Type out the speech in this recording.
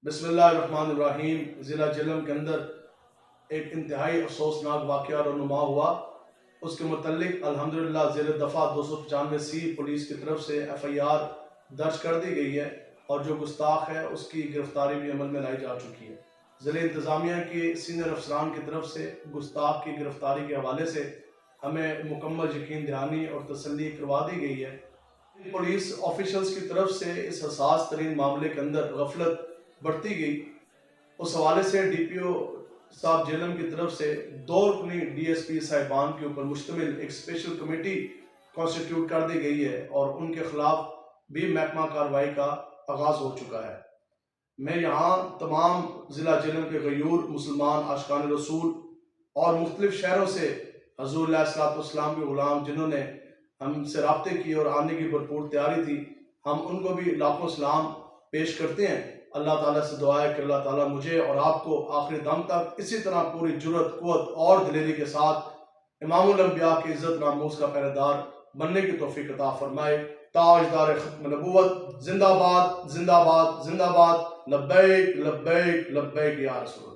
بسم اللہ الرحمن الرحیم۔ ضلع جہلم کے اندر ایک انتہائی افسوسناک واقعہ رونما ہوا۔ اس کے متعلق الحمدللہ زیر دفعہ 295C پولیس کی طرف سے FIR درج کر دی گئی ہے اور جو گستاخ ہے اس کی گرفتاری بھی عمل میں لائی جا چکی ہے۔ ضلع انتظامیہ کے سینئر افسران کی طرف سے گستاخ کی گرفتاری کے حوالے سے ہمیں مکمل یقین دہانی اور تسلی کروا دی گئی ہے۔ پولیس آفیشلز کی طرف سے اس حساس ترین معاملے کے اندر غفلت بڑھتی گئی۔ اس حوالے سے DPO صاحب جہلم کی طرف سے 2 رکنی DSP صاحبان کے اوپر مشتمل ایک اسپیشل کمیٹی کانسٹیٹیوٹ کر دی گئی ہے اور ان کے خلاف بھی محکمہ کارروائی کا آغاز ہو چکا ہے۔ میں یہاں تمام ضلع جہلم کے غیور مسلمان عاشقان رسول اور مختلف شہروں سے حضور علیہ السلام کے غلام جنہوں نے ہم سے رابطے کی اور آنے کی بھرپور تیاری تھی، ہم ان کو بھی لاکھوں سلام پیش کرتے ہیں۔ اللہ تعالیٰ سے دعا ہے کہ اللہ تعالیٰ مجھے اور آپ کو آخری دم تک اسی طرح پوری جرأت، قوت اور دلیری کے ساتھ امام الانبیاء کی عزت ناموس کا پہرے دار بننے کی توفیق عطا فرمائے۔ تاجدار ختم نبوت زندہ باد، زندہ باد، زندہ باد، لبیک لبیک لبیک یا رسول اللہ۔